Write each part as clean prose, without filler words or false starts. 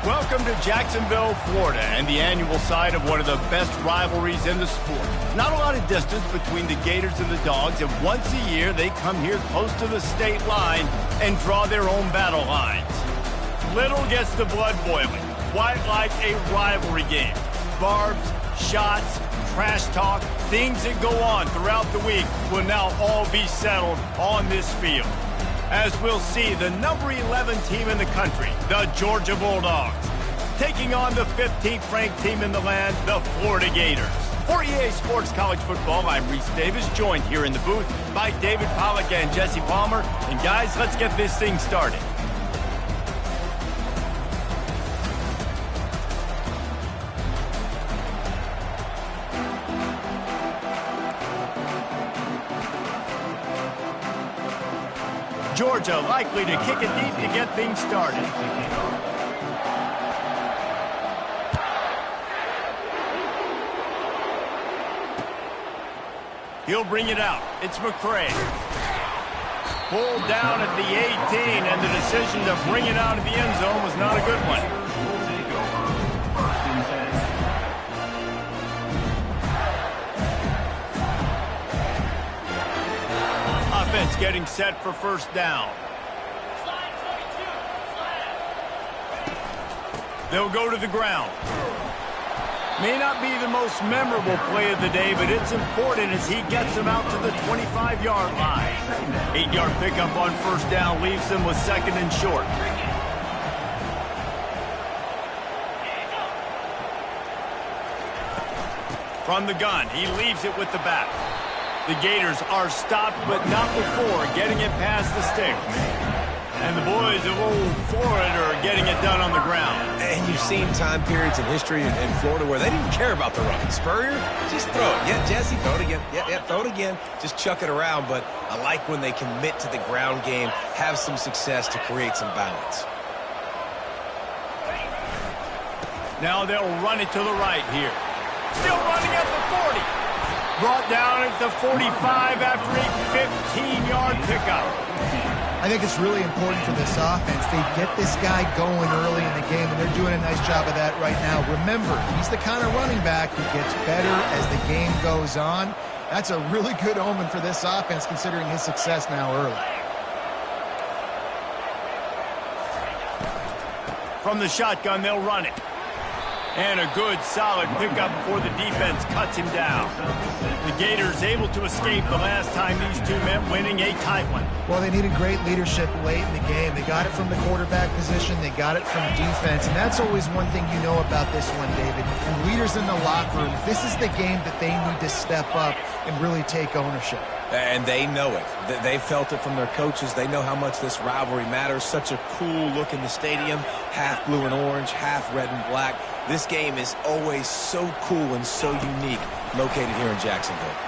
Welcome to Jacksonville, Florida, and the annual site of one of the best rivalries in the sport. Not a lot of distance between the Gators and the Dogs, and once a year they come here close to the state line and draw their own battle lines. Little gets the blood boiling, quite like a rivalry game. Barbs, shots, trash talk, things that go on throughout the week will now all be settled on this field. As we'll see, the number 11 team in the country, the Georgia Bulldogs, taking on the 15th ranked team in the land, the Florida Gators. For EA Sports College Football, I'm Reese Davis, joined here in the booth by David Pollack and Jesse Palmer. And guys, let's get this thing started. Georgia likely to kick it deep to get things started. He'll bring it out. It's McCray. Pulled down at the 18, and the decision to bring it out of the end zone was not a good one. Offense getting set for first down. They'll go to the ground. May not be the most memorable play of the day, but it's important as he gets them out to the 25-yard line. 8-yard pickup on first down leaves them with second and short. From the gun, he leaves it with the back. The Gators are stopped, but not before getting it past the sticks. And the boys of old Florida are getting it done on the ground. And you've seen time periods in history in Florida where they didn't care about the run. Spurrier, just throw it. Yeah, Jesse, throw it again. Yeah, throw it again. Just chuck it around. But I like when they commit to the ground game, have some success to create some balance. Now they'll run it to the right here. Still running at the 40. Brought down at the 45 after a 15-yard pickup. I think it's really important for this offense. They get this guy going early in the game, and they're doing a nice job of that right now. Remember, he's the kind of running back who gets better as the game goes on. That's a really good omen for this offense, considering his success now early. From the shotgun, they'll run it. And a good, solid pickup before the defense cuts him down. The Gators able to escape the last time these two met, winning a tight one. Well, they needed great leadership late in the game. They got it from the quarterback position. They got it from defense. And that's always one thing you know about this one, David. And leaders in the locker room, this is the game that they need to step up and really take ownership. And they know it. They felt it from their coaches. They know how much this rivalry matters. Such a cool look in the stadium. Half blue and orange, half red and black. This game is always so cool and so unique, located here in Jacksonville.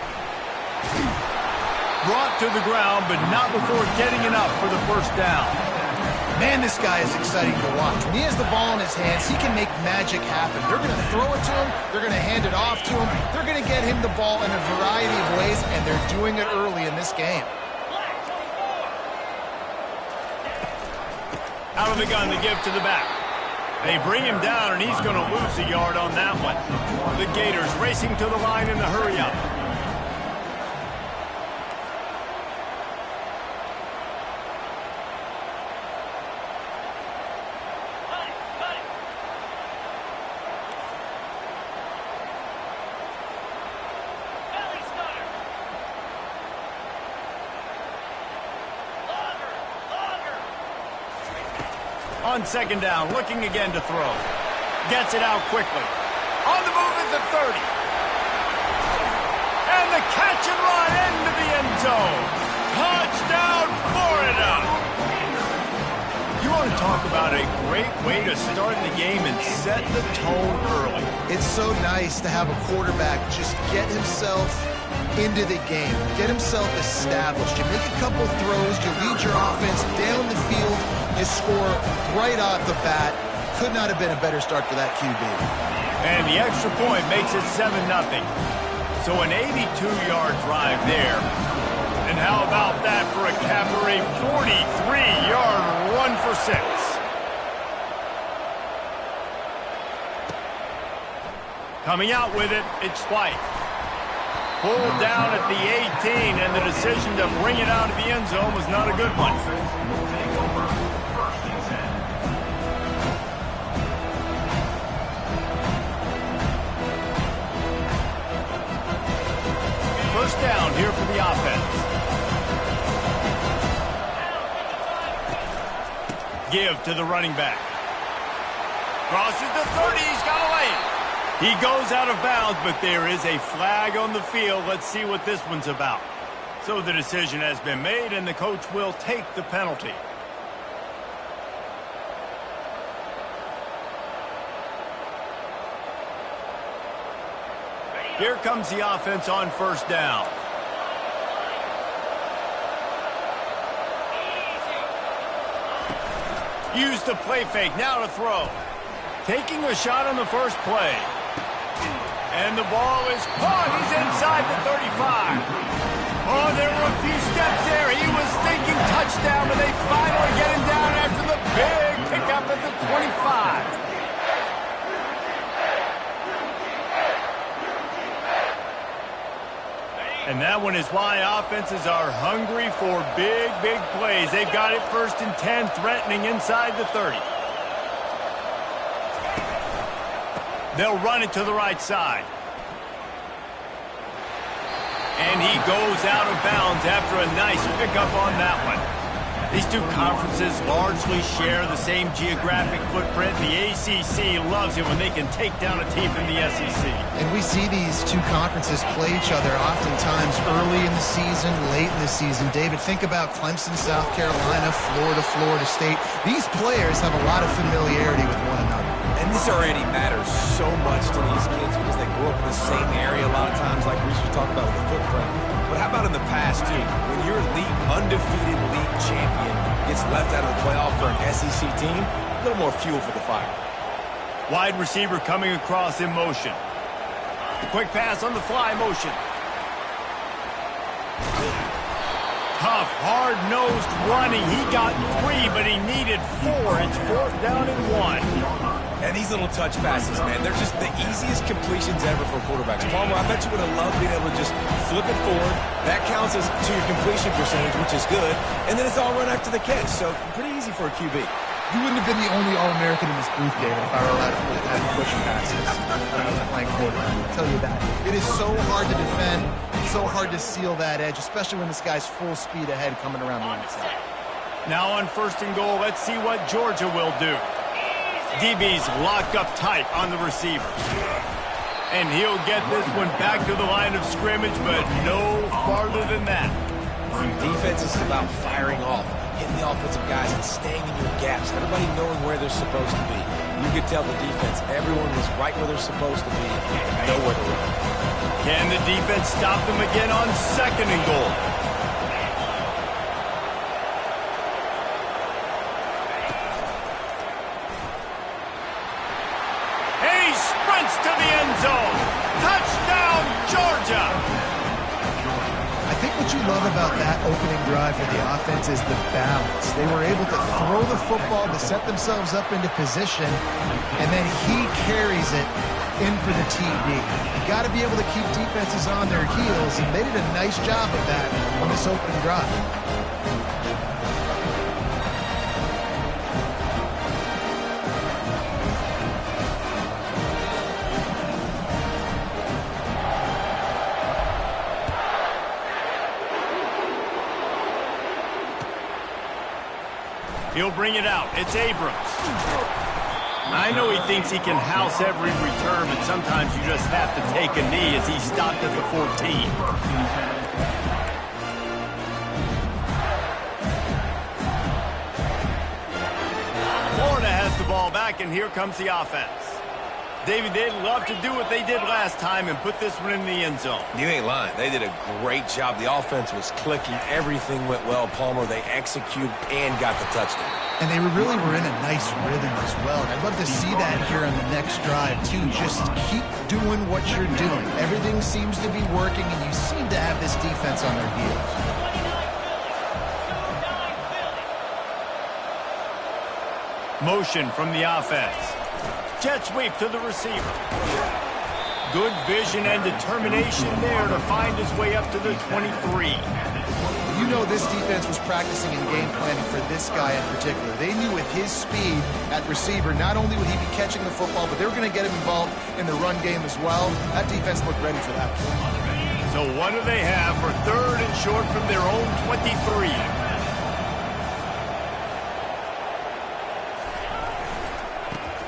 Brought to the ground, but not before getting it up for the first down. Man, this guy is exciting to watch. When he has the ball in his hands, he can make magic happen. They're going to throw it to him. They're going to hand it off to him. They're going to get him the ball in a variety of ways, and they're doing it early in this game. Out of the gun, they give to the back. They bring him down, and he's going to lose a yard on that one. The Gators racing to the line in the hurry-up. On second down, looking again to throw. Gets it out quickly. On the move at the 30. And the catch and run into the end zone. Touchdown, Florida! You want to talk about a great way to start the game and set the tone early. It's so nice to have a quarterback just get himself into the game, get himself established. You make a couple throws, you lead your offense down the field, you score right off the bat. Could not have been a better start for that QB. And the extra point makes it 7-0. So an 82-yard drive there. And how about that for a Cabaret 43-yard run for 6? Coming out with it, it's White. Pulled down at the 18, and the decision to bring it out of the end zone was not a good one. First down here for the offense. Give to the running back. Crosses the 30, he's got to lay it. He goes out of bounds, but there is a flag on the field. Let's see what this one's about. So the decision has been made, and the coach will take the penalty. Here comes the offense on first down. Use the play fake, now to throw. Taking a shot on the first play. And the ball is caught. He's inside the 35. Oh, there were a few steps there. He was thinking touchdown, but they finally get him down after the big pickup at the 25. And that one is why offenses are hungry for big, big plays. They've got it 1st and 10, threatening inside the 30. They'll run it to the right side. And he goes out of bounds after a nice pickup on that one. These two conferences largely share the same geographic footprint. The ACC loves it when they can take down a team from the SEC. And we see these two conferences play each other oftentimes early in the season, late in the season. David, think about Clemson, South Carolina, Florida, Florida State. These players have a lot of familiarity with one another. And this already matters so much to these kids because they grew up in the same area a lot of times, like Reese was talking about with the footprint. But how about in the past, too? When your undefeated league champion gets left out of the playoff for an SEC team, a little more fuel for the fire. Wide receiver coming across in motion. Quick pass on the fly motion. Tough, hard-nosed running. He got 3, but he needed 4. It's 4th down and 1. And these little touch passes, man, they're just the easiest completions ever for quarterbacks. Palmer, I bet you would have loved being able to just flip it forward. That counts as to your completion percentage, which is good. And then it's all run after the catch, so pretty easy for a QB. You wouldn't have been the only All-American in this booth, David, if I were allowed to play that push passes when I was playing quarterback. I'll tell you that. It is so hard to defend, so hard to seal that edge, especially when this guy's full speed ahead coming around the inside. Now on 1st and goal, let's see what Georgia will do. DB's locked up tight on the receiver. And he'll get this one back to the line of scrimmage, but no farther than that. Defense is about firing off, hitting the offensive guys and staying in your gaps, everybody knowing where they're supposed to be. You could tell the defense, everyone was right where they're supposed to be, nowhere to run. Can the defense stop them again on 2nd and goal? To the end zone. Touchdown, Georgia. I think what you love about that opening drive for the offense is the balance. They were able to throw the football to set themselves up into position, and then he carries it in for the TD. You got to be able to keep defenses on their heels, and they did a nice job of that on this opening drive. He'll bring it out. It's Abrams. I know he thinks he can house every return, but sometimes you just have to take a knee as he stopped at the 14. Florida has the ball back, and here comes the offense. David, they'd love to do what they did last time and put this one in the end zone. You ain't lying. They did a great job. The offense was clicking. Everything went well. Palmer, they executed and got the touchdown. And they really were in a nice rhythm as well. And I'd love to see that here on the next drive, too. Just keep doing what you're doing. Everything seems to be working, and you seem to have this defense on their heels. Motion from the offense. Jet sweep to the receiver. Good vision and determination there to find his way up to the 23. You know this defense was practicing and game planning for this guy in particular. They knew with his speed at receiver, not only would he be catching the football, but they were going to get him involved in the run game as well. That defense looked ready for that. So what do they have for 3rd and short from their own 23?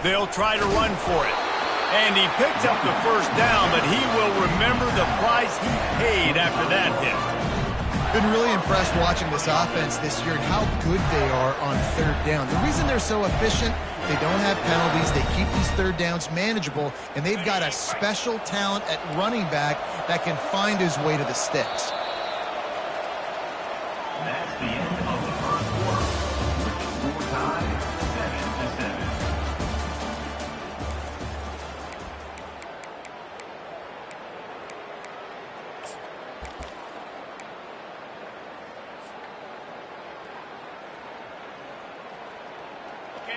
They'll try to run for it. And he picks up the first down, but he will remember the price he paid after that hit. Been really impressed watching this offense this year and how good they are on 3rd down. The reason they're so efficient, they don't have penalties, they keep these 3rd downs manageable, and they've got a special talent at running back that can find his way to the sticks. That's the end of the first quarter. Score tie 7-7.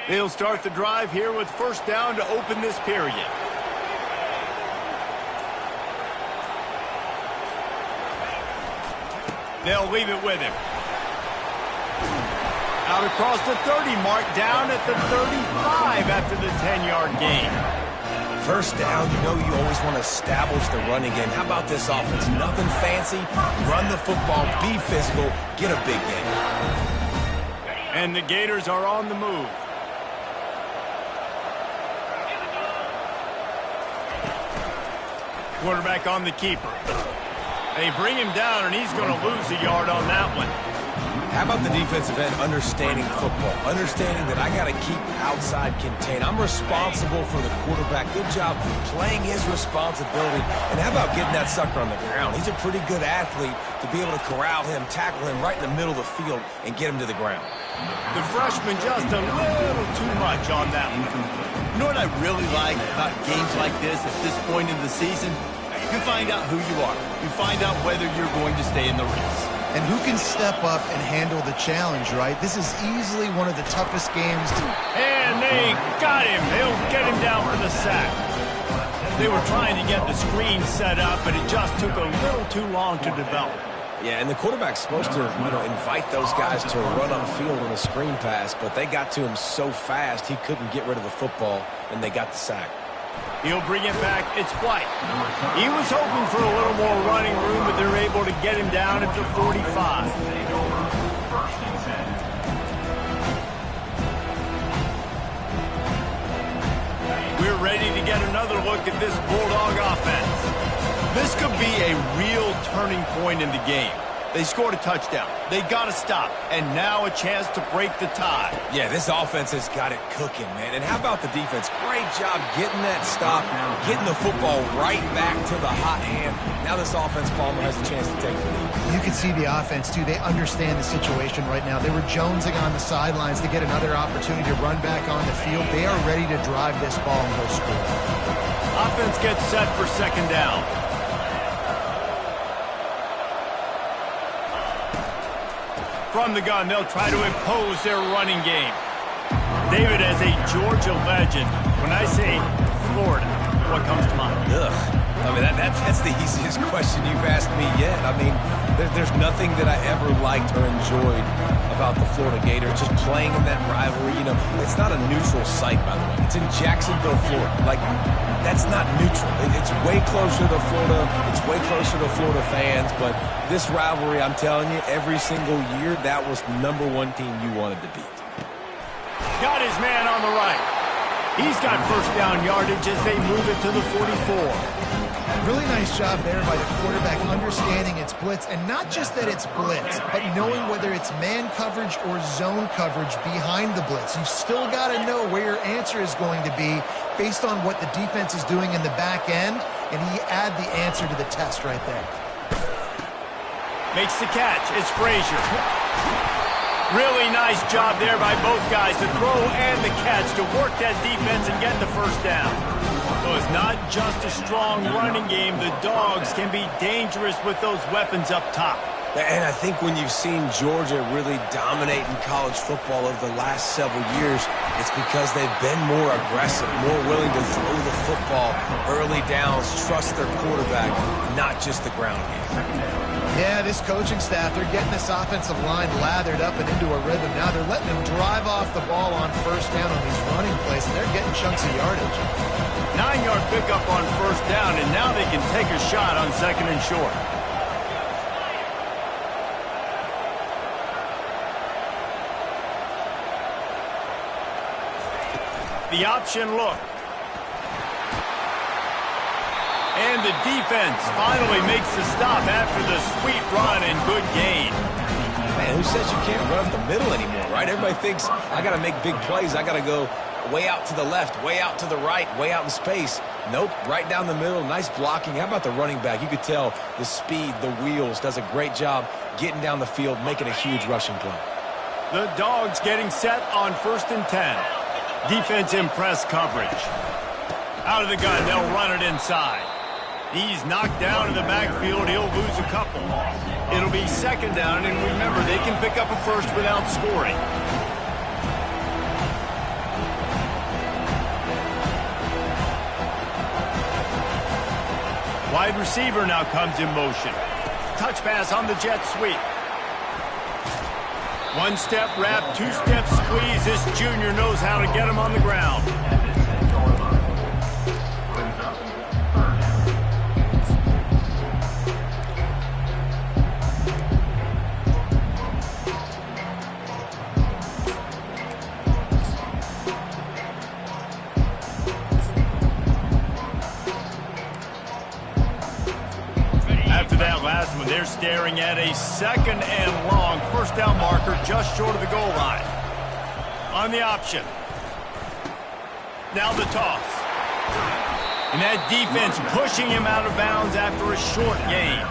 They'll start the drive here with 1st down to open this period. They'll leave it with him. Out across the 30 mark, down at the 35 after the 10-yard gain. 1st down, you know you always want to establish the running game. How about this offense? Nothing fancy. Run the football, be physical, get a big gain. And the Gators are on the move. Quarterback on the keeper. They bring him down, and he's going to lose a yard on that one. How about the defensive end understanding football, understanding that I got to keep outside contained. I'm responsible for the quarterback. Good job playing his responsibility. And how about getting that sucker on the ground? He's a pretty good athlete to be able to corral him, tackle him right in the middle of the field, and get him to the ground. The freshman just a little too much on that one. You know what I really like about games like this at this point in the season? You find out who you are. You find out whether you're going to stay in the race. And who can step up and handle the challenge, right? This is easily one of the toughest games. And they got him. They'll get him down for the sack. They were trying to get the screen set up, but it just took a little too long to develop. Yeah, and the quarterback's supposed to, invite those guys to run upfield on a screen pass, but they got to him so fast he couldn't get rid of the football, and they got the sack. He'll bring it back. It's White. He was hoping for a little more running room, but they're able to get him down at the 45. We're ready to get another look at this Bulldog offense. This could be a real turning point in the game. They scored a touchdown. They got to stop. And now a chance to break the tie. Yeah, this offense has got it cooking, man. And how about the defense? Great job getting that stop, getting the football right back to the hot hand. Now this offense, Palmer, has a chance to take the lead. You can see the offense, too. They understand the situation right now. They were jonesing on the sidelines to get another opportunity to run back on the field. They are ready to drive this ball and go score. Offense gets set for 2nd down. From the gun, they'll try to impose their running game. David, as a Georgia legend, when I say Florida, what comes to mind? Ugh. I mean, that's the easiest question you've asked me yet. I mean, there's nothing that I ever liked or enjoyed about the Florida Gators, just playing in that rivalry. It's not a neutral site, by the way. It's in Jacksonville, Florida. Like, that's not neutral. It's way closer to Florida. It's way closer to Florida fans. But this rivalry, I'm telling you, every single year, that was #1 team you wanted to beat. Got his man on the right. He's got 1st down yardage as they move it to the 44. Really nice job there by the quarterback understanding it's blitz, and not just that it's blitz, but knowing whether it's man coverage or zone coverage behind the blitz. You've still got to know where your answer is going to be based on what the defense is doing in the back end, and he add the answer to the test right there. Makes the catch. It's Frazier. Really nice job there by both guys to throw and the catch to work that defense and get the 1st down. So it's not just a strong running game. The Dogs can be dangerous with those weapons up top. And I think when you've seen Georgia really dominate in college football over the last several years, it's because they've been more aggressive, more willing to throw the football early downs, trust their quarterback, not just the ground game. Yeah, this coaching staff, they're getting this offensive line lathered up and into a rhythm. Now they're letting them drive off the ball on first down on these running plays, and they're getting chunks of yardage. 9-yard pickup on first down, and now they can take a shot on second and short. The option look. And the defense finally makes the stop after the sweet run and good gain. Man, who says you can't run up the middle anymore, right? Everybody thinks I got to make big plays. I got to go way out to the left, way out to the right, way out in space. Nope, right down the middle. Nice blocking. How about the running back? You could tell the speed, the wheels, does a great job getting down the field, making a huge rushing play. The Dogs getting set on 1st and 10. Defense in press coverage. Out of the gun, they'll run it inside. He's knocked down in the backfield. He'll lose a couple. It'll be 2nd down, and remember, they can pick up a first without scoring. Wide receiver now comes in motion. Touch pass on the jet sweep. One-step wrap, two-step squeeze. This junior knows how to get him on the ground. After that last one, they're staring at a 2nd and long. First down marker just short of the goal line. On the option. Now the toss. And that defense pushing him out of bounds after a short gain.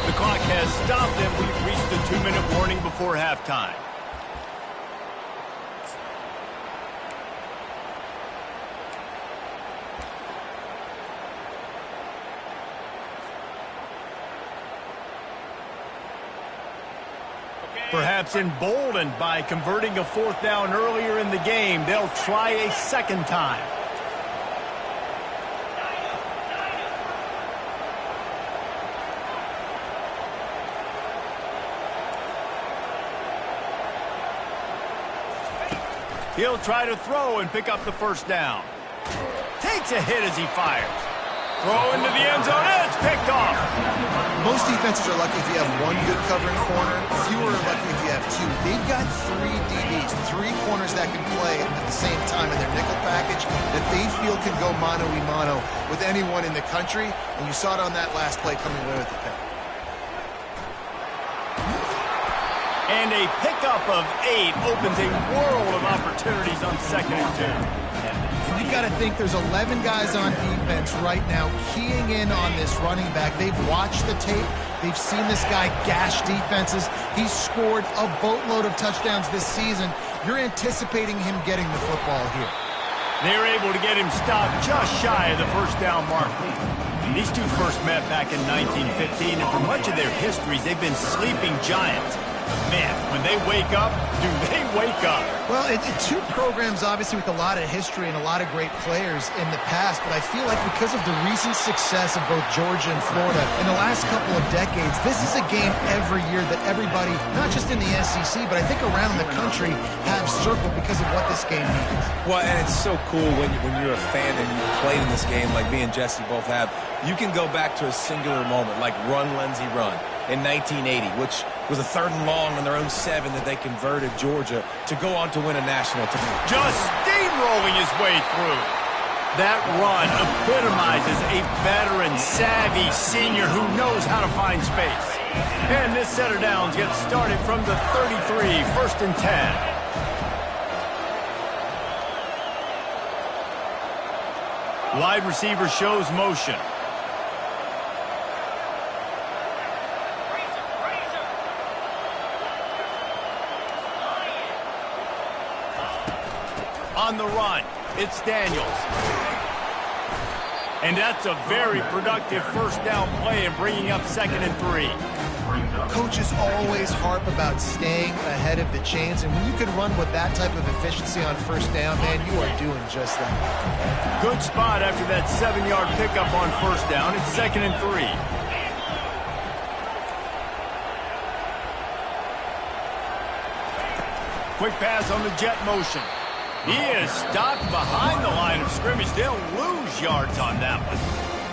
The clock has stopped, and we've reached the 2-minute warning before halftime. Perhaps emboldened by converting a 4th down earlier in the game, they'll try a 2nd time. He'll try to throw and pick up the 1st down. Takes a hit as he fires. Throw into the end zone. It's picked off. Most defenses are lucky if you have one good covering corner. Fewer are lucky if you have two. They've got 3 DBs, 3 corners that can play at the same time in their nickel package that they feel can go mano-a-mano with anyone in the country. And you saw it on that last play coming away with the pick. And a pickup of 8 opens a world of opportunities on 2nd and 2. You've got to think there's 11 guys on defense right now keying in on this running back. They've watched the tape. They've seen this guy gash defenses. He's scored a boatload of touchdowns this season. You're anticipating him getting the football here. They're able to get him stopped just shy of the 1st down mark. These two first met back in 1915, and for much of their histories, they've been sleeping giants. Man, when they wake up, do they wake up? Well, two programs, obviously, with a lot of history and a lot of great players in the past, but I feel like because of the recent success of both Georgia and Florida in the last couple of decades, this is a game every year that everybody, not just in the SEC, but I think around the country, have circled because of what this game means. Well, and it's so cool when you're a fan and you played in this game like me and Jesse both have. You can go back to a singular moment, like Run, Lindsey, Run in 1980, which was a 3rd and long on their own 7 that they converted Georgia to go on to win a national title. Just steamrolling his way through. That run epitomizes a veteran, savvy senior who knows how to find space. And this set of downs gets started from the 33, 1st and 10. Wide receiver shows motion. on the run. It's Daniels. And that's a very productive first down play and bringing up 2nd and 3. Coaches always harp about staying ahead of the chains, and when you can run with that type of efficiency on first down, man, you are doing just that. Good spot after that 7-yard pickup on first down. It's 2nd and 3. Quick pass on the jet motion. He is stopped behind the line of scrimmage. They'll lose yards on that one.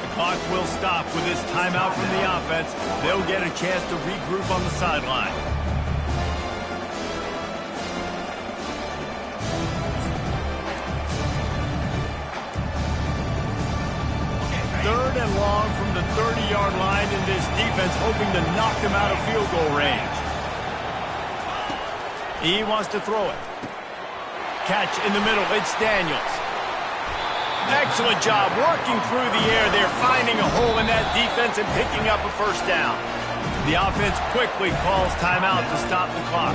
The clock will stop with this timeout from the offense. They'll get a chance to regroup on the sideline. Third and long from the 30-yard line, and this defense hoping to knock them out of field goal range. He wants to throw it. Catch in the middle. It's Daniels. Excellent job working through the air there, finding a hole in that defense and picking up a first down. The offense quickly calls timeout to stop the clock.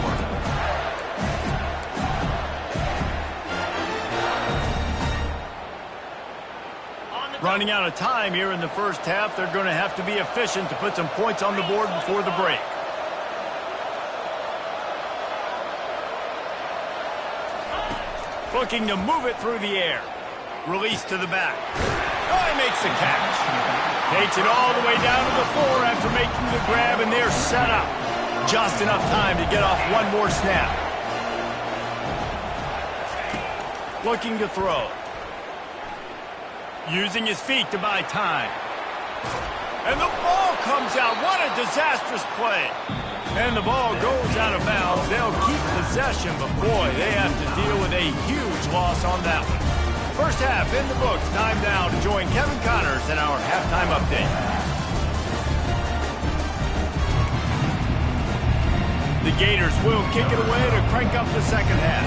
Running out of time here in the first half. They're going to have to be efficient to put some points on the board before the break. Looking to move it through the air. Release to the back. Oh, he makes the catch. Takes it all the way down to the 4 after making the grab, and they're set up. Just enough time to get off one more snap. Looking to throw. Using his feet to buy time. And the ball comes out. What a disastrous play. And the ball goes out of bounds. They'll keep possession, but boy, they have to deal with a huge loss on that one. First half in the books. Time now to join Kevin Connors in our halftime update. The Gators will kick it away to crank up the second half.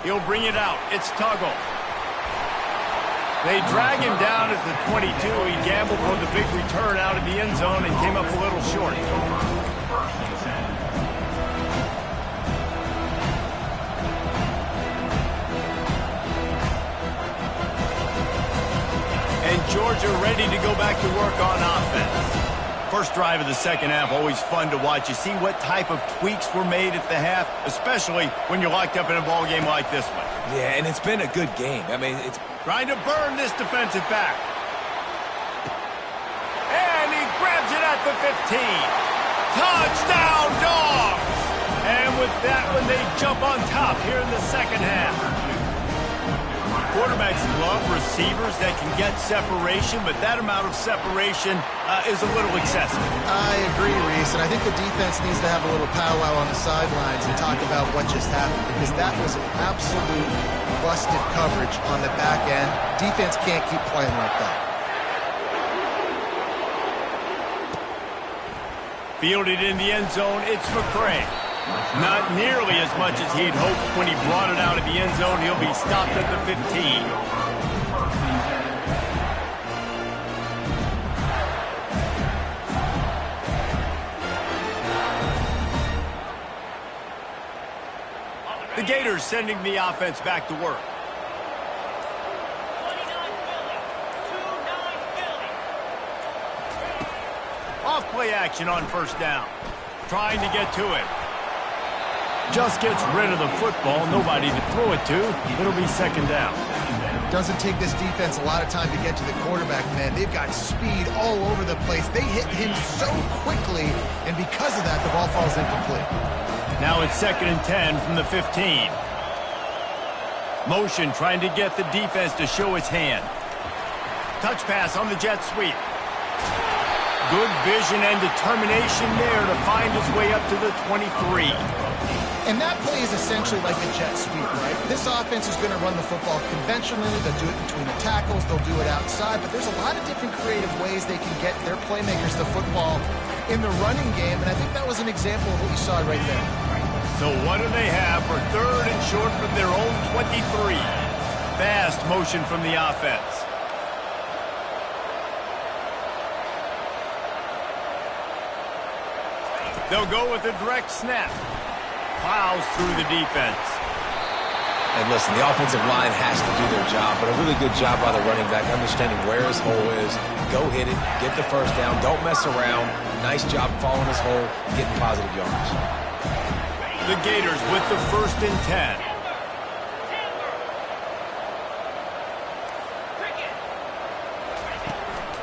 He'll bring it out. It's Tuggle. They drag him down at the 22. He gambled for the big return out of the end zone and came up a little short. And Georgia ready to go back to work on offense. First drive of the second half, always fun to watch. You see what type of tweaks were made at the half, especially when you're locked up in a ball game like this one. Yeah, and it's been a good game. I mean, it's trying to burn this defensive back. And he grabs it at the 15. Touchdown, Dogs! And with that one, they jump on top here in the second half. Quarterbacks love receivers that can get separation, but that amount of separation is a little excessive. I agree, Reese, and I think the defense needs to have a little powwow on the sidelines and talk about what just happened, because that was an absolute busted coverage on the back end. Defense can't keep playing like that. Fielded in the end zone, it's McCray. Not nearly as much as he'd hoped when he brought it out of the end zone. He'll be stopped at the 15. The Gators sending the offense back to work. Off play action on first down. Trying to get to it. Just gets rid of the football. Nobody to throw it to. It'll be second down. Doesn't take this defense a lot of time to get to the quarterback, man. They've got speed all over the place. They hit him so quickly, and because of that, the ball falls incomplete. Now it's 2nd and 10 from the 15. Motion trying to get the defense to show its hand. Touch pass on the jet sweep. Good vision and determination there to find his way up to the 23. And that play is essentially like a jet sweep, right? This offense is going to run the football conventionally. They'll do it between the tackles. They'll do it outside. But there's a lot of different creative ways they can get their playmakers the football in the running game. And I think that was an example of what you saw right there. So what do they have for 3rd and short from their own 23? Fast motion from the offense. They'll go with a direct snap. Plows through the defense. And listen, the offensive line has to do their job, but a really good job by the running back, understanding where his hole is. Go hit it, get the first down, don't mess around. Nice job following his hole, getting positive yards. The Gators with the 1st and 10.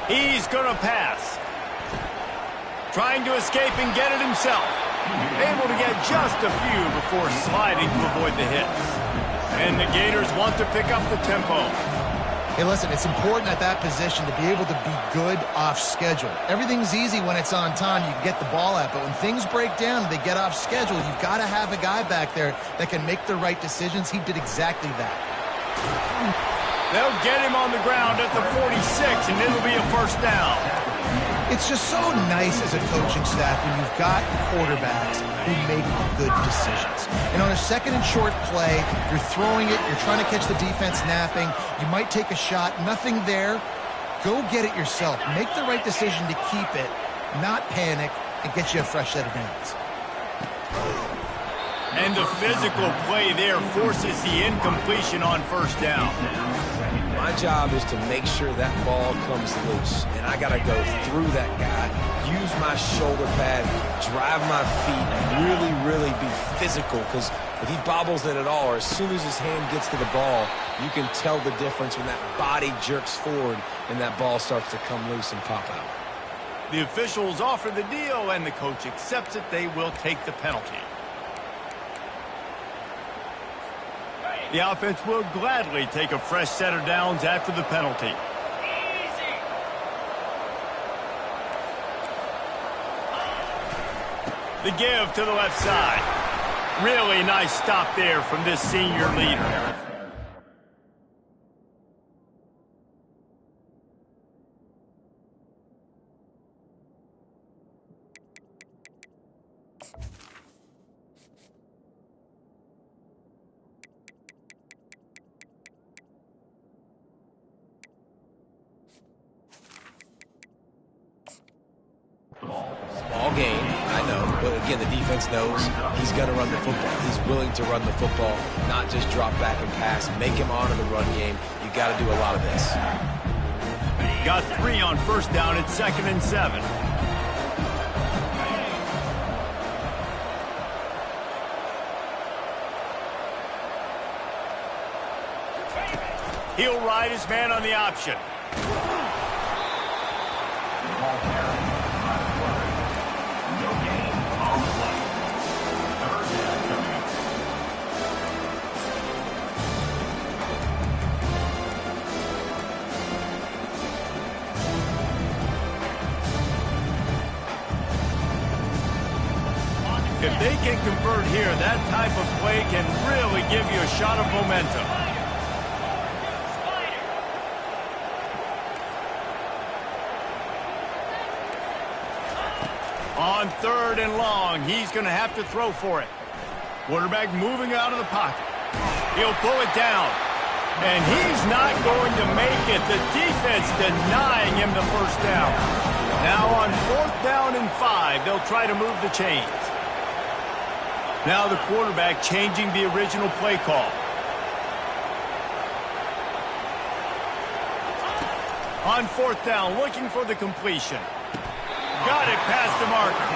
He's going to pass. Trying to escape and get it himself. Able to get just a few before sliding to avoid the hits. And the Gators want to pick up the tempo. Hey, listen, it's important at that position to be able to be good off schedule. Everything's easy when it's on time. You can get the ball out. But when things break down and they get off schedule, you've got to have a guy back there that can make the right decisions. He did exactly that. They'll get him on the ground at the 46, and it'll be a 1st down. It's just so nice as a coaching staff when you've got quarterbacks who make good decisions. And on a 2nd and short play, you're throwing it, you're trying to catch the defense napping, you might take a shot, nothing there. Go get it yourself. Make the right decision to keep it, not panic, and get you a fresh set of downs. And the physical play there forces the incompletion on 1st down. My job is to make sure that ball comes loose, and I got to go through that guy, use my shoulder pad, drive my feet, and really be physical, because if he bobbles it at all, or as soon as his hand gets to the ball, you can tell the difference when that body jerks forward and that ball starts to come loose and pop out. The officials offer the deal, and the coach accepts it. They will take the penalty. The offense will gladly take a fresh set of downs after the penalty. The give to the left side. Really nice stop there from this senior leader. Small gain, I know, but again, the defense knows he's going to run the football. He's willing to run the football, not just drop back and pass, make him honor the run game. You got to do a lot of this. Got 3 on 1st down at 2nd and 7. He'll ride his man on the option. If they can convert here, that type of play can really give you a shot of momentum. On 3rd and long, he's going to have to throw for it. Quarterback moving out of the pocket. He'll pull it down. And he's not going to make it. The defense denying him the 1st down. Now on 4th down and 5, they'll try to move the chains. Now the quarterback changing the original play call. On 4th down, looking for the completion. Got it past the marker.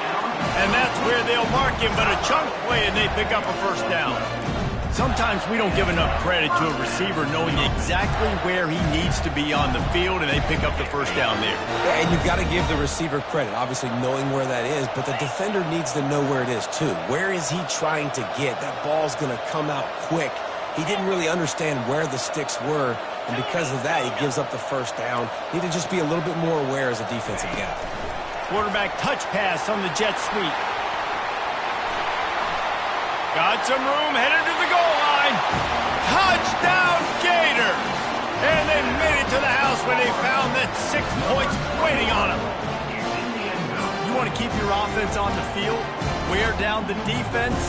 And that's where they'll mark him, but a chunk play and they pick up a 1st down. Sometimes we don't give enough credit to a receiver knowing exactly where he needs to be on the field, and they pick up the 1st down there. Yeah, and you've got to give the receiver credit, obviously knowing where that is, but the defender needs to know where it is too. Where is he trying to get? That ball's going to come out quick. He didn't really understand where the sticks were, and because of that, he gives up the 1st down. Need to just be a little bit more aware as a defensive guy. Quarterback touch pass on the jet sweep. Got some room, headed to the goal line. Touchdown, Gator! And they made it to the house when they found that 6 points waiting on them. You want to keep your offense on the field, wear down the defense?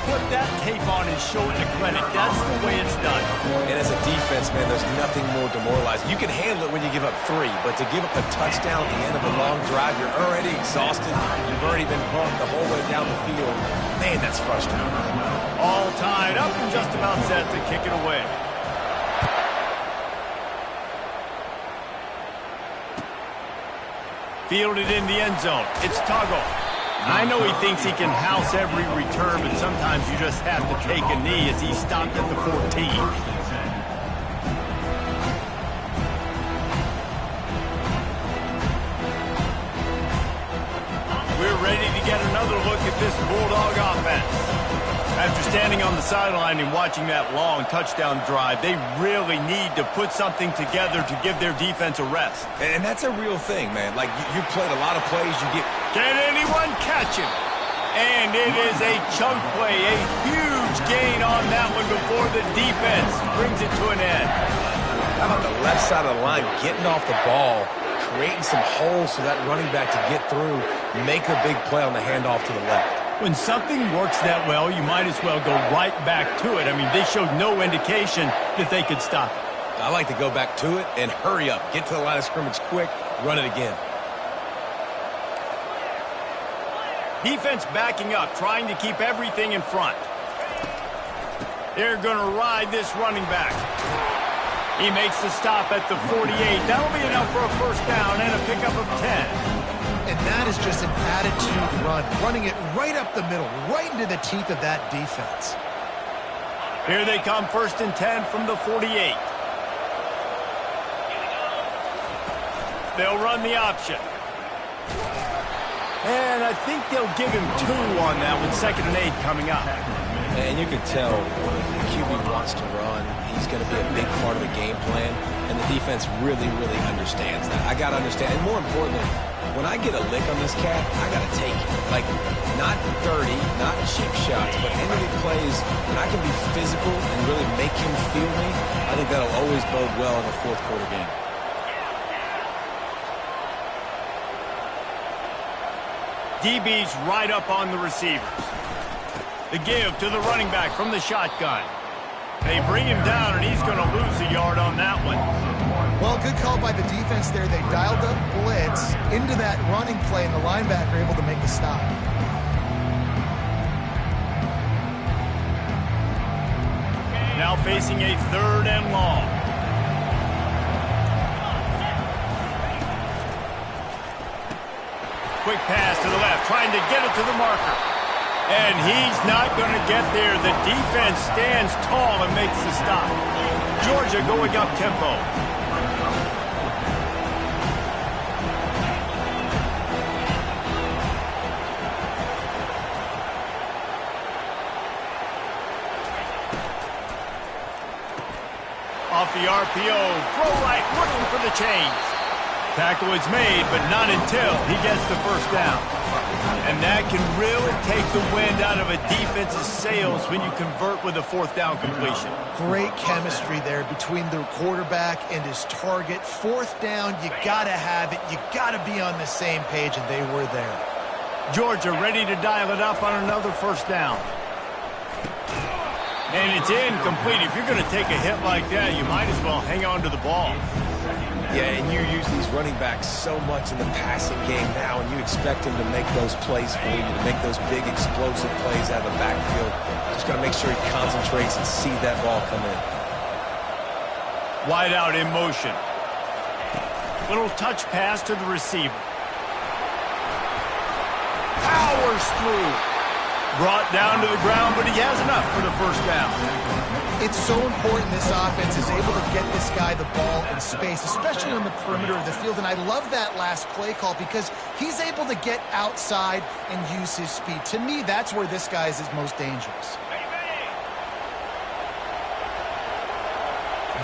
put that tape on and show it to credit. That's the way it's done. And as a defense, man, there's nothing more demoralizing. You can handle it when you give up 3, but to give up a touchdown at the end of a long drive, you're already exhausted. You've already been pumped the whole way down the field. Man, that's frustrating. All tied up and just about set to kick it away. Fielded in the end zone. It's Tuggle. I know he thinks he can house every return, but sometimes you just have to take a knee as he stopped at the 14. We're ready to get another look at this Bulldog offense. After standing on the sideline and watching that long touchdown drive, they really need to put something together to give their defense a rest. And that's a real thing, man. Like, you played a lot of plays. Can anyone catch him? And it is a chunk play, a huge gain on that one before the defense brings it to an end. How about the left side of the line getting off the ball, creating some holes for that running back to get through, make a big play on the handoff to the left. When something works that well, you might as well go right back to it. I mean, they showed no indication that they could stop it. I like to go back to it and hurry up. Get to the line of scrimmage quick, run it again. Defense backing up, trying to keep everything in front. They're going to ride this running back. He makes the stop at the 48. That'll be enough for a first down and a pickup of 10. And that is just an attitude run, running it right up the middle, right into the teeth of that defense. Here they come, 1st and 10 from the 48. They'll run the option. And I think they'll give him 2 on that with 2nd and 8 coming up. And you can tell when the QB wants to run, he's going to be a big part of the game plan, and the defense really, really understands that. I got to understand, and more importantly, when I get a lick on this cat, I got to take it. Like, not dirty, not cheap shots, but any big plays, when I can be physical and really make him feel me, I think that'll always bode well in a 4th quarter game. DB's right up on the receivers. The give to the running back from the shotgun. They bring him down, and he's going to lose a yard on that one. Well, good call by the defense there. They dialed up blitz into that running play, and the linebacker able to make the stop. Now facing a 3rd and long. Quick pass to the left, trying to get it to the marker. And he's not going to get there. The defense stands tall and makes the stop. Georgia going up tempo. Off the RPO, throw right, looking for the chains. Tackle is made, but not until he gets the first down. And that can really take the wind out of a defense's sails when you convert with a 4th down completion. Great chemistry there between the quarterback and his target. 4th down, you got to have it. You got to be on the same page, and they were there. Georgia ready to dial it up on another 1st down. And it's incomplete. If you're going to take a hit like that, you might as well hang on to the ball. Yeah, and you use these running backs so much in the passing game now, and you expect them to make those plays for you, to make those big explosive plays out of the backfield. Just got to make sure he concentrates and see that ball come in. Wide out in motion. Little touch pass to the receiver. Powers through. Brought down to the ground, but he has enough for the first down. It's so important this offense is able to get this guy the ball in space, especially on the perimeter of the field. And I love that last play call because he's able to get outside and use his speed. To me, that's where this guy is his most dangerous.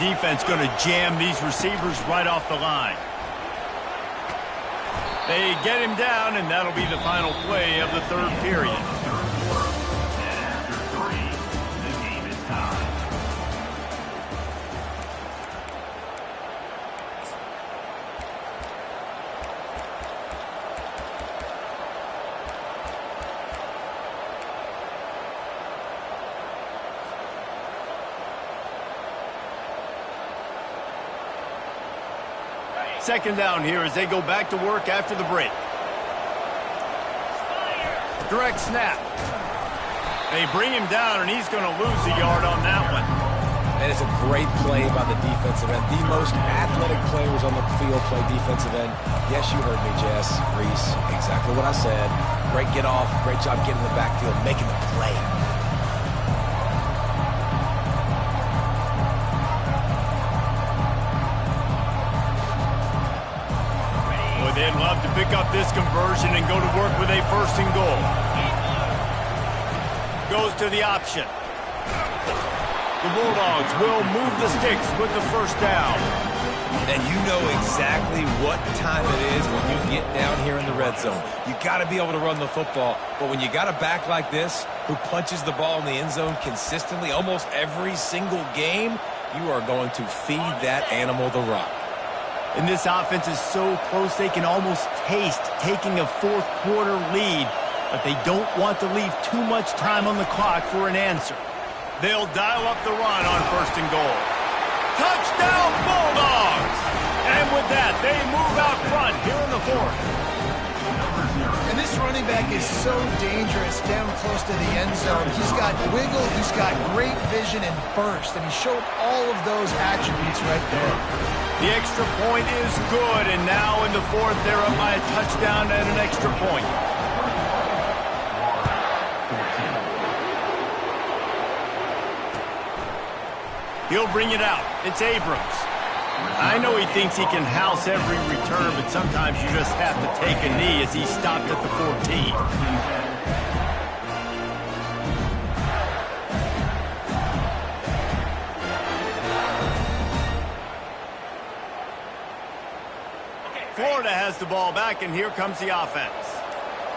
Defense going to jam these receivers right off the line. They get him down, and that'll be the final play of the 3rd period. Second down here as they go back to work after the break. Direct snap. They bring him down, and he's going to lose a yard on that one. And it's a great play by the defensive end. The most athletic players on the field play defensive end. Yes, you heard me, Jess, Reese. Exactly what I said. Great get off. Great job getting in the backfield, making the play. Boy, they'd love to pick up this conversion and go to work with a 1st and goal. Goes to the option. The Bulldogs will move the sticks with the 1st down. And you know exactly what time it is when you get down here in the red zone. You got to be able to run the football. But when you got a back like this who punches the ball in the end zone consistently almost every single game, you are going to feed that animal the rock. And this offense is so close they can almost taste taking a 4th quarter lead. But they don't want to leave too much time on the clock for an answer. They'll dial up the run on 1st and goal. Touchdown, Bulldogs! And with that, they move out front here in the 4th. And this running back is so dangerous down close to the end zone. He's got wiggle, he's got great vision and burst, and he showed all of those attributes right there. The extra point is good, and now in the 4th, they're up by a touchdown and an extra point. He'll bring it out. It's Abrams. I know he thinks he can house every return, but sometimes you just have to take a knee as he stopped at the 14. Florida has the ball back, and here comes the offense.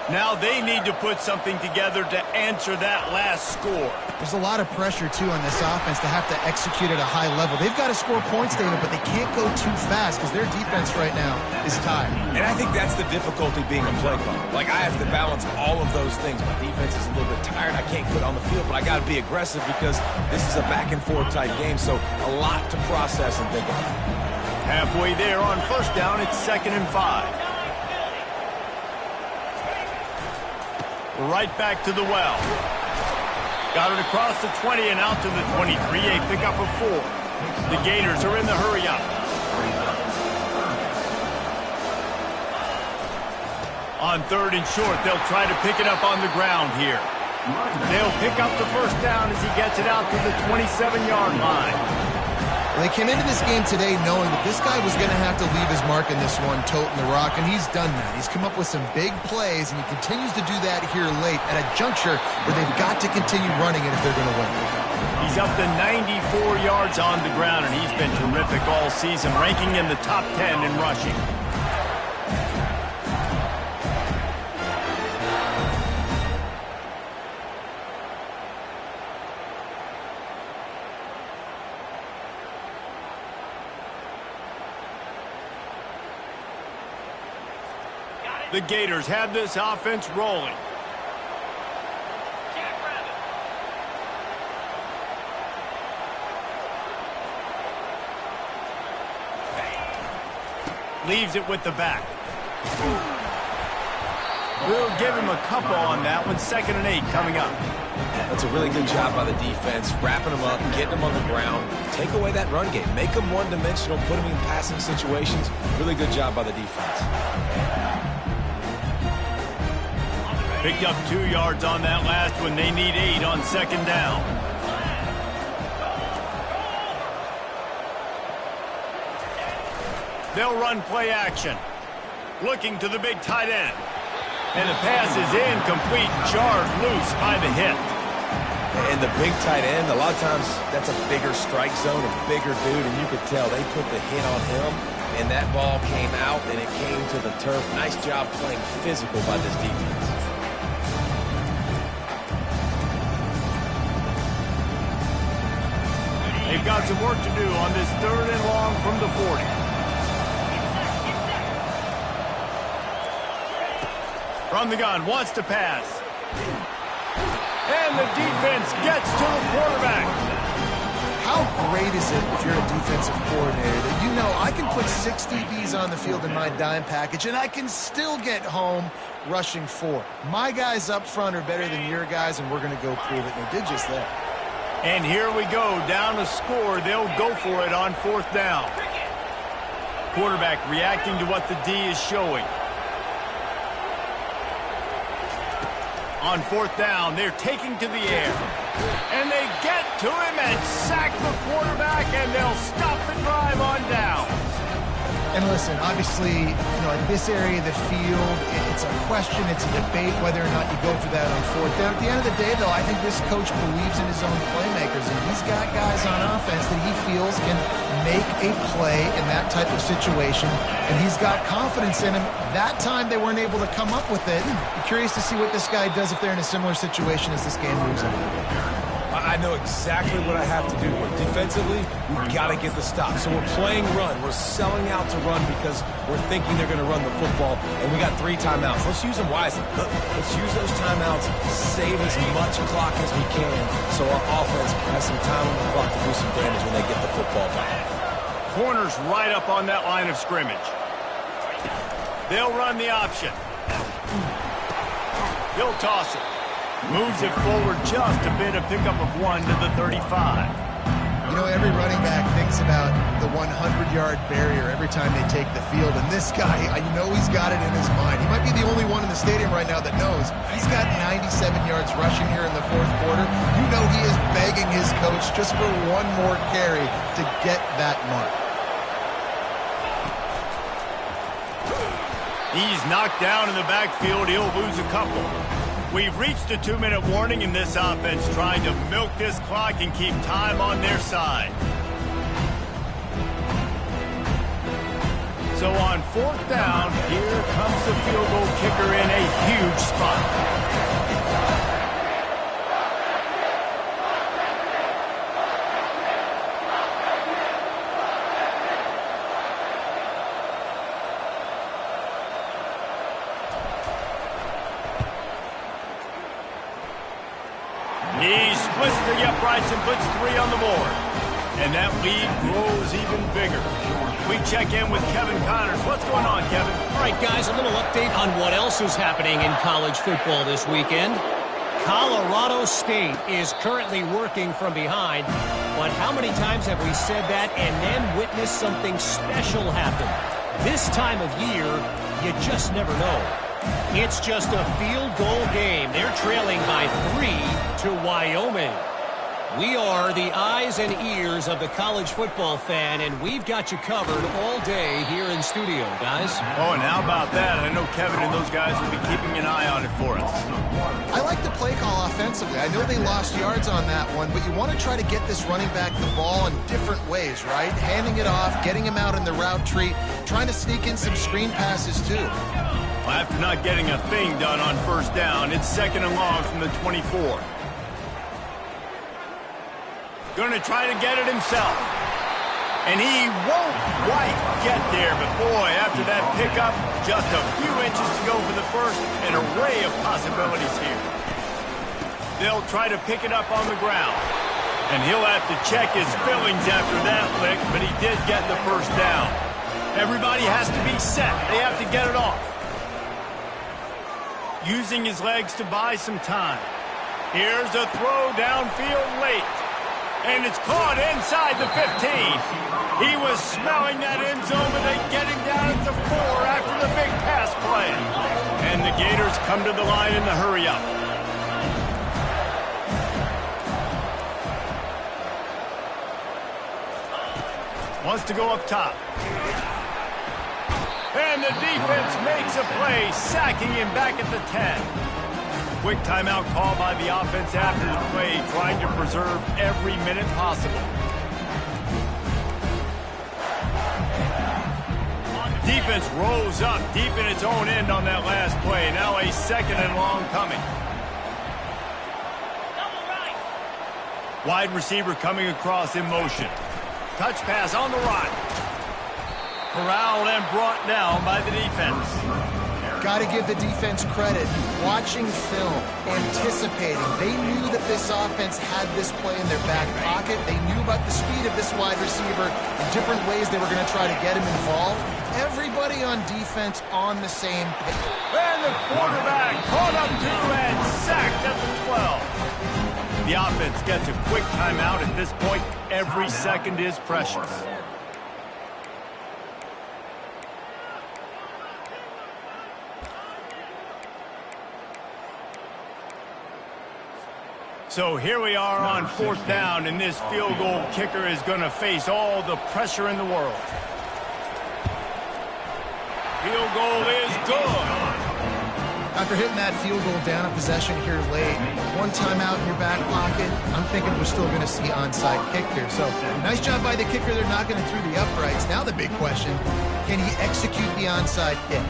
Now they need to put something together to answer that last score. There's a lot of pressure, too, on this offense to have to execute at a high level. They've got to score points, David, but they can't go too fast because their defense right now is tired. And I think that's the difficulty being a play caller. Like, I have to balance all of those things. My defense is a little bit tired. I can't quit on the field, but I got to be aggressive because this is a back-and-forth type game, so a lot to process and think about. Halfway there on 1st down, it's 2nd and 5. Right back to the well. Got it across the 20 and out to the 23. A pickup of 4. The Gators are in the hurry-up. On 3rd and short, they'll try to pick it up on the ground here. They'll pick up the 1st down as he gets it out to the 27-yard line. They came into this game today knowing that this guy was going to have to leave his mark in this one, toting the rock, and he's done that. He's come up with some big plays, and he continues to do that here late at a juncture where they've got to continue running it if they're going to win. He's up to 94 yards on the ground, and he's been terrific all season, ranking in the top 10 in rushing. The Gators have this offense rolling. Leaves it with the back. We'll give him a couple on that one. 2nd and 8 coming up. That's a really good job by the defense, wrapping them up, getting them on the ground. Take away that run game. Make them one-dimensional, put them in passing situations. Really good job by the defense. Picked up 2 yards on that last one. They need 8 on 2nd down. They'll run play action. Looking to the big tight end. And the pass is incomplete. Jarred loose by the hit. And the big tight end, a lot of times that's a bigger strike zone, a bigger dude, and you could tell they put the hit on him, and that ball came out, and it came to the turf. Nice job playing physical by this defense. They've got some work to do on this 3rd and long from the 40. From the gun, wants to pass. And the defense gets to the quarterback. How great is it if you're a defensive coordinator that you know I can put 6 DBs on the field in my dime package and I can still get home rushing 4. My guys up front are better than your guys, and we're going to go prove it. And they did just that. And here we go, down a score. They'll go for it on 4th down. Quarterback reacting to what the D is showing. On 4th down, they're taking to the air. And they get to him and sack the quarterback, and they'll stop the drive on down. And listen, obviously, at this area of the field, it's a question, it's a debate whether or not you go for that on 4th down. At the end of the day, though, I think this coach believes in his own playmakers, and he's got guys on offense that he feels can make a play in that type of situation, and he's got confidence in him. That time, they weren't able to come up with it. I'm curious to see what this guy does if they're in a similar situation as this game moves on. I know exactly what I have to do here. Defensively, we've got to get the stop. So we're playing run. We're selling out to run because we're thinking they're going to run the football, and we got 3 timeouts. Let's use them wisely. Let's use those timeouts, save as much clock as we can so our offense has some time on the clock to do some damage when they get the football back. Corner's right up on that line of scrimmage. They'll run the option. He'll toss it. Moves it forward just a bit, a pickup of 1 to the 35. Every running back thinks about the 100-yard barrier every time they take the field. And this guy, he's got it in his mind. He might be the only one in the stadium right now that knows he's got 97 yards rushing here in the 4th quarter. He is begging his coach just for one more carry to get that mark. He's knocked down in the backfield. He'll lose a couple. We've reached a 2-minute warning in this offense, trying to milk this clock and keep time on their side. So on 4th down, here comes the field goal kicker in a huge spot. He splits the uprights and puts 3 on the board. And that lead grows even bigger. We check in with Kevin Connors. What's going on, Kevin? All right, guys, a little update on what else is happening in college football this weekend. Colorado State is currently working from behind, but how many times have we said that and then witnessed something special happen? This time of year, you just never know. It's just a field goal game. They're trailing by 3 to Wyoming. We are the eyes and ears of the college football fan, and we've got you covered all day here in studio, guys. Oh, and how about that? I know Kevin and those guys will be keeping an eye on it for us. I like the play call offensively. I know they lost yards on that one, but you want to try to get this running back the ball in different ways, right? Handing it off, getting him out in the route tree, trying to sneak in some screen passes too. Well, after not getting a thing done on 1st down, it's 2nd and long from the 24. Going to try to get it himself. And he won't quite get there, but boy, after that pickup, just a few inches to go for the first, an array of possibilities here. They'll try to pick it up on the ground. And he'll have to check his fillings after that lick, but he did get the 1st down. Everybody has to be set. They have to get it off. Using his legs to buy some time. Here's a throw downfield late. And it's caught inside the 15. He was smelling that end zone, but they get him down at the 4 after the big pass play. And the Gators come to the line in the hurry-up. Wants to go up top. And the defense makes a play, sacking him back at the 10. Quick timeout call by the offense after the play, trying to preserve every minute possible. Defense rose up deep in its own end on that last play. Now a 2nd and long coming. Wide receiver coming across in motion. Touch pass on the right. Corralled and brought down by the defense. Got to give the defense credit. Watching film, anticipating. They knew that this offense had this play in their back pocket. They knew about the speed of this wide receiver, and different ways they were going to try to get him involved. Everybody on defense on the same page. And the quarterback caught up to and sacked at the 12. The offense gets a quick timeout at this point. Every second is precious. So here we are on 4th down, and this field goal kicker is going to face all the pressure in the world. Field goal is good. After hitting that field goal down a possession here late, one timeout in your back pocket, I'm thinking we're still going to see onside kick here. So nice job by the kicker. They're knocking it through the uprights. Now the big question, can he execute the onside kick?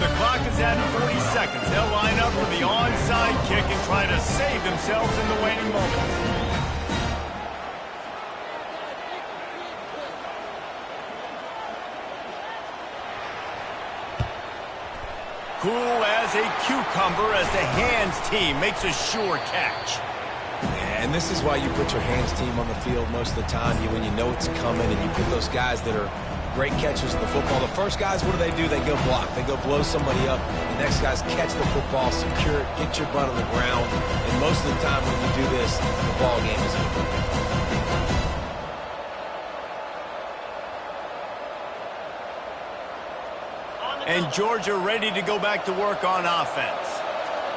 The clock is at 40 seconds. They'll line up for the onside kick and try to save themselves in the waning moments. Cool as a cucumber as the hands team makes a sure catch. Yeah, and this is why you put your hands team on the field most of the time. When you know it's coming, and you put those guys that are great catchers of the football. The first guys, what do? They go block. They go blow somebody up. The next guys catch the football, secure it, get your butt on the ground. And most of the time when you do this, the ball game is over. And Georgia ready to go back to work on offense.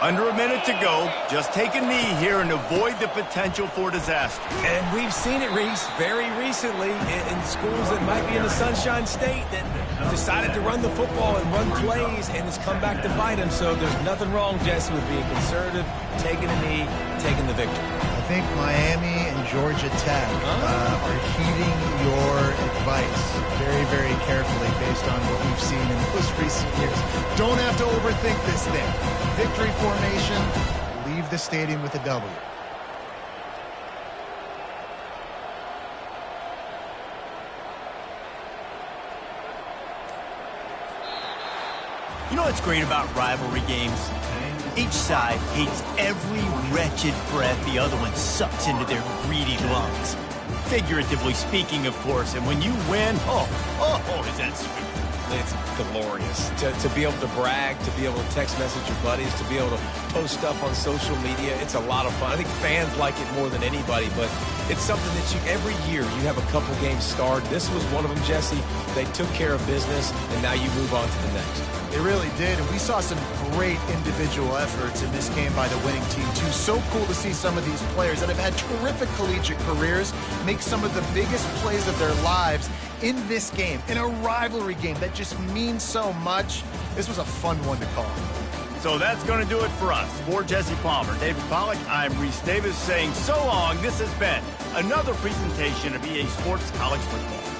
Under a minute to go. Just take a knee here and avoid the potential for disaster. And we've seen it, Reese, very recently in schools that might be in the Sunshine State that decided to run the football and run plays, and it's come back to bite them. So there's nothing wrong, Jesse, with being conservative, taking a knee, taking the victory. I think Miami and Georgia Tech are heeding your advice very, very carefully based on what we've seen in those recent years. Don't have to overthink this thing. Victory formation, leave the stadium with a W. You know what's great about rivalry games? Each side hates every wretched breath the other one sucks into their greedy lungs. Figuratively speaking, of course, and when you win, oh, is that sweet. It's glorious to be able to brag, to be able to text message your buddies, to be able to post stuff on social media. It's a lot of fun. I think fans like it more than anybody, but it's something that every year you have a couple games starred. This was one of them, Jesse. They took care of business, and now you move on to the next. They really did, and we saw some great individual efforts in this game by the winning team, too. So cool to see some of these players that have had terrific collegiate careers make some of the biggest plays of their lives in this game, in a rivalry game that just means so much. This was a fun one to call. So that's going to do it for us. For Jesse Palmer, David Pollack, I'm Reese Davis saying so long. This has been another presentation of EA Sports College Football.